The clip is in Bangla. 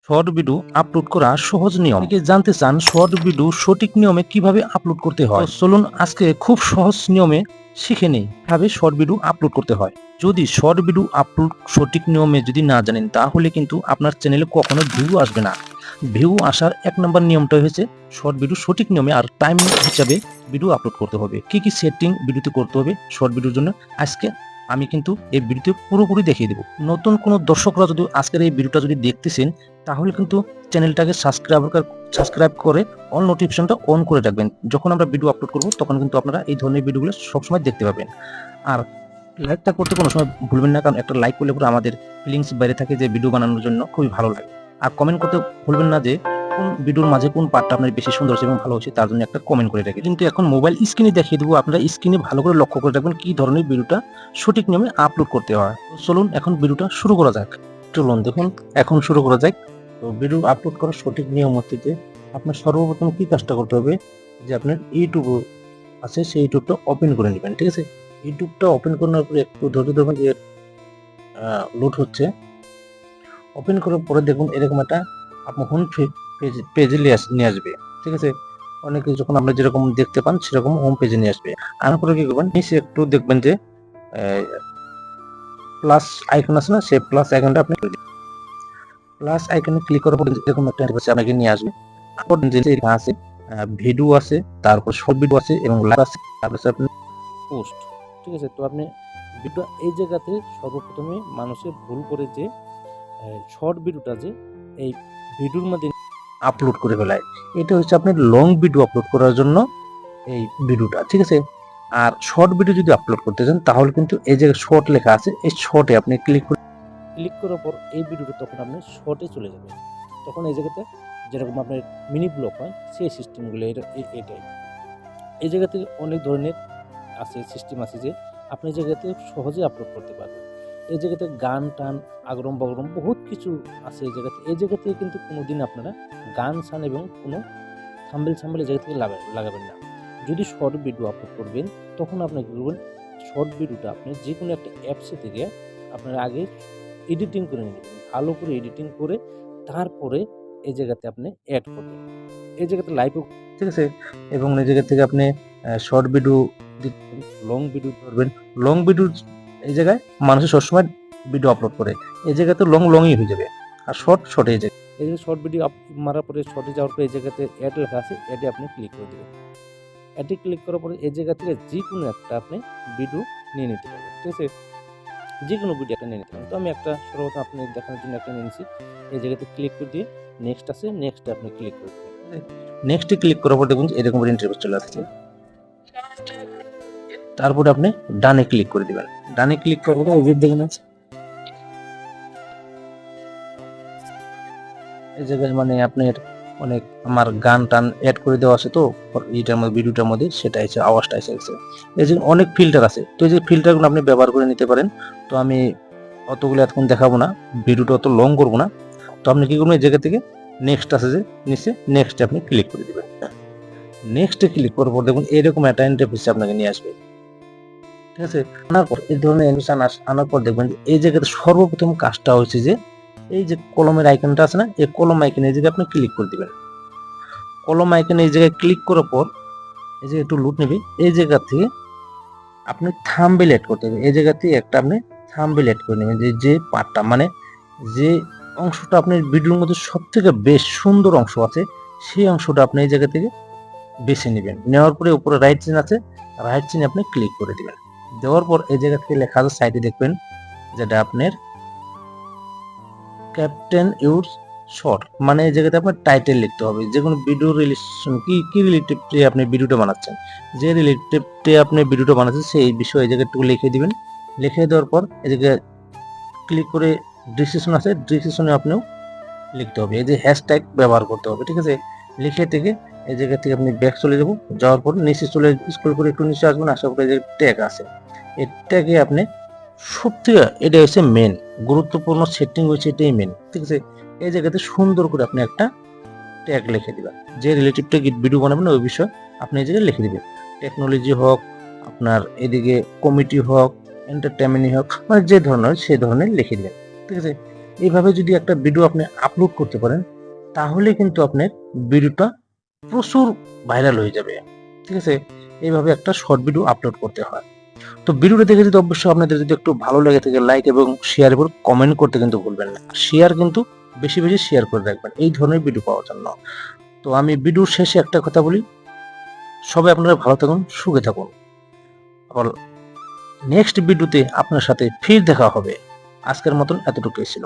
শর্ট ভিডিও আপলোড করা সহজ নিয়ম। অনেকে জানতে চান শর্ট ভিডিও সঠিক নিয়মে কিভাবে আপলোড করতে হয়। চলুন আজকে খুব সহজ নিয়মে শিখে নিই কিভাবে শর্ট ভিডিও আপলোড করতে হয়। যদি শর্ট ভিডিও আপলোড সঠিক নিয়মে যদি না জানেন তাহলে কিন্তু আপনার চ্যানেলে কখনো ভিউ আসবে না। ভিউ আসার 1 নম্বর নিয়মটা হচ্ছে শর্ট ভিডিও সঠিক নিয়মে আর টাইম হিসাবে ভিডিও আপলোড করতে হবে। কি কি সেটিং ভিডিওতে করতে হবে শর্ট ভিডিওর জন্য আজকে আমি কিন্তু এই ভিডিওতে পুরোপুরি দেখিয়ে দেবো। নতুন কোনো দর্শকরা যদি আজকের এই ভিডিওটা যদি দেখতেছেন তাহলে কিন্তু চ্যানেলটাকে সাবস্ক্রাইব করে অল নোটিফিকেশনটা অন করে রাখবেন। যখন আমরা ভিডিও আপলোড করব তখন কিন্তু আপনারা এই ধরনের ভিডিওগুলো সবসময় দেখতে পাবেন। আর লাইকটা করতে কোনো সময় ভুলবেন না, কারণ একটা লাইক করলে পরে আমাদের ফিলিংস বাইরে থাকে যে ভিডিও বানানোর জন্য খুবই ভালো লাগে। আর কমেন্ট করতে ভুলবেন না যে কোন ভিডিওর মাঝে কোন পার্টটা আপনার বেশি সুন্দর হচ্ছে এবং ভালো হচ্ছে, তার জন্য একটা কমেন্ট করে রাখবেন। কিন্তু এখন মোবাইল স্ক্রিনে দেখিয়ে দেবো, আপনারা স্ক্রিনে ভালো করে লক্ষ্য করে রাখবেন কি ধরনের ভিডিওটা সঠিক নিয়মে আপলোড করতে হয়। তো চলুন এখন ভিডিওটা শুরু করা যাক। চলুন দেখুন এখন শুরু করা যাক। তো ভিডিও আপলোড করার সঠিক নিয়ম হচ্ছে যে আপনার সর্বপ্রথম কি কাজটা করতে হবে যে আপনার ইউটিউব আছে সেই ইউটিউবটা ওপেন করে নেবেন। ঠিক আছে, ইউটিউবটা ওপেন করার পরে একটু ধৈর্য ধরবেন যে লোড হচ্ছে। ওপেন করার পরে দেখুন এরকম একটা আপনার হোম পেজে নিয়ে আসবে। ঠিক আছে, অনেকে যখন আমরা যেরকম দেখতে পান সেরকম হোম পেজে নিয়ে আসবে। আনার পরে কি করবেন, নিচে একটু দেখবেন যে প্লাস আইকন আছে না, সেই প্লাস আইকনটা আপনি প্লাস আইকনে ক্লিক করার পর এরকম একটা ইন্টারফেসে আপনাকে নিয়ে আসবে। তারপর যে লেখা আছে ভিডিও আছে, তারপর শর্ট ভিডিও আছে এবং লাইভ আছে, তারপর আপনি পোস্ট। ঠিক আছে, তো আপনি ভিডিও এই জায়গাতে সর্বপ্রথমে মানুষে ভুল করে যে শর্ট ভিডিওটা যে এই ভিডিওর মধ্যে আপলোড করে ফেলায়। এটা হচ্ছে আপনি লং ভিডিও আপলোড করার জন্য এই ভিডিওটা। ঠিক আছে, আর শর্ট ভিডিও যদি আপলোড করতে চান তাহলে কিন্তু এই যে শর্ট লেখা আছে এই শর্টে আপনি ক্লিক করার পর এই ভিডিওটা তখন আপনি শর্টে চলে যাবেন। তখন এই জায়গাতে যেরকম আপনার মিনি ব্লগ হয় সেই সিস্টেমগুলো এটাই। এই জায়গা থেকে অনেক ধরনের আছে সিস্টেম আছে যে আপনি এই জায়গাতে সহজে আপলোড করতে পারবেন। এই জায়গাতে গান টান আগরম বগরম বহুত কিছু আছে এই জায়গাতে। এই জায়গা থেকে কিন্তু কোনোদিন আপনারা গান সান এবং কোনো থাম্বেল এই জায়গা থেকে লাগাবেন না। যদি শর্ট ভিডিও আপলোড করবেন তখন আপনি কী করবেন, শর্ট ভিডিওটা আপনি যে কোনো একটা অ্যাপসে থেকে আপনারা আগে এডিটিং করে নেবেন, ভালো করে এডিটিং করে তারপরে এই জায়গাতে আপনি অ্যাড করবেন। এই জায়গাতে লাইভও, ঠিক আছে, এবং এই জায়গা থেকে আপনি শর্ট ভিডিও লং ভিডিও করবেন। লং ভিডিও এই জায়গায় মানুষের সবসময় ভিডিও আপলোড করে, এই জায়গাতে লংই হয়ে যাবে, আর শর্ট এই জায়গায় এই যে শর্ট ভিডিও মারার পরে শর্টে যাওয়ার পরে এই জায়গাতে অ্যাড লেখা আছে, অ্যাডে আপনি ক্লিক করে দেবেন। অ্যাডে ক্লিক করার পরে এই জায়গা থেকে যে কোনো একটা আপনি ভিডিও নিয়ে নিতে পারবেন। ঠিক আছে, যে কোনো ভিডিও একটা নিয়ে নিতে পারেন। তো আমি একটা সর্বপ্রথম আপনি দেখানোর জন্য একটা নিয়ে নিচ্ছি। এই জায়গাতে ক্লিক করে দিয়ে নেক্সট আছে, নেক্সটে আপনি ক্লিক করে দেবেন। নেক্সটে ক্লিক করার পর দেখুন এরকম ইন্টারফেস চলে আসছে। তারপরে আপনি ডানে ক্লিক করে দিবেন। ডানে ক্লিক করার পর এই দেখুন এই জায়গায় মানে আপনার অনেক আমার গান টান অ্যাড করে দেওয়া আছে, তো এইটার মধ্যে ভিডিওটার মধ্যে সেটা এসে আওয়াজটা এসেছে। এই যে অনেক ফিল্টার আছে, তো এই যে ফিল্টারগুলো আপনি ব্যবহার করে নিতে পারেন। তো আমি অতগুলো এখন দেখাবো না, ভিডিওটা অত লং করবো না। তো আপনি কি করবেন, এই জায়গা থেকে নেক্সট আছে যে নিচে, নেক্সটে আপনি ক্লিক করে দেবেন। নেক্সটে ক্লিক করার পর দেখুন এরকম একটা ইন্টারফেসে আপনাকে নিয়ে আসবে। ঠিক আছে, আনার পর এই ধরনের অ্যানিমেশন আনার পর দেখবেন যে এই জায়গাতে সর্বপ্রথম কাজটা হচ্ছে যে এই যে কলমের আইকনটা আছে না, এই কলম আইকনে এই জায়গায় আপনি ক্লিক করে দিবেন। কলম আইকনে এই জায়গায় ক্লিক করার পর এই যে একটু লুট নেবে, এই জায়গা থেকে আপনি থাম্বনেল এড করতে হবে। এই জায়গা থেকে একটা আপনি থাম্বনেল এড করে নেবেন, যে পার্টটা মানে যে অংশটা আপনার ভিডিওর মধ্যে সব থেকে বেশ সুন্দর অংশ আছে সেই অংশটা আপনি এই জায়গা থেকে বেছে নেবেন। নেওয়ার পরে উপরে রাইট চিহ্ন আছে, রাইট চিহ্নে আপনি ক্লিক করে দিবেন। দেওয়ার পর এই জায়গা থেকে লেখা আছে সাইডে দেখবেন যেটা আপনার ক্যাপ্টেন ইউর শর্ট, মানে এই জায়গাতে আপনার টাইটেল লিখতে হবে। যে কোনো ভিডিও রিলেশন কি রিলেটিভে আপনি ভিডিওটা বানাচ্ছেন, যে রিলেটিভে আপনি ভিডিওটা বানাচ্ছেন সেই বিষয়ে এই জায়গায় একটু লিখে দিবেন। লিখে দেওয়ার পর এই জায়গায় ক্লিক করে ডিসক্রিপশন আছে, ডিসক্রিপশনে আপনিও লিখতে হবে। এই যে হ্যাশট্যাগ ব্যবহার করতে হবে। ঠিক আছে, লিখে থেকে এই জায়গা থেকে আপনি ব্যাক চলে যাব, যাওয়ার পর নিচে চলে স্ক্রল করে একটু নিচে আসবেন, আসার পরে যে ট্যাগ আছে এই ট্যাগে আপনি সবথেকে এটা হচ্ছে মেন গুরুত্বপূর্ণ সেটিং হচ্ছে এটাই মেন। ঠিক আছে, এই জায়গাতে সুন্দর করে আপনি একটা ট্যাগ লিখে দিবেন, যে রিলেটিভ ভিডিও বানাবেন ওই বিষয় আপনি এই জায়গায় লিখে দিবেন। টেকনোলজি হোক, আপনার এদিকে কমিটি হোক, এন্টারটেনমেন্ট হোক, মানে যে ধরনের সেই ধরনের লিখে দিবেন। ঠিক আছে, এইভাবে যদি একটা ভিডিও আপনি আপলোড করতে পারেন তাহলে কিন্তু আপনার ভিডিওটা প্রচুর ভাইরাল হয়ে যাবে। ঠিক আছে, এইভাবে একটা শর্ট ভিডিও আপলোড করতে হয়। তো ভিডিওটা দেখে যদি অবশ্যই আপনাদের যদি একটু ভালো লেগে থাকে লাইক এবং শেয়ার এবং কমেন্ট করতে কিন্তু ভুলবেন না। শেয়ার কিন্তু বেশি বেশি শেয়ার করে রাখবেন এই ধরনের ভিডিও পাওয়ার জন্য। তো আমি ভিডিওর শেষে একটা কথা বলি, সবাই আপনারা ভালো থাকুন, সুখে থাকুন। আবার নেক্সট ভিডিওতে আপনার সাথে ফির দেখা হবে। আজকের মতন এতটুকুই ছিল।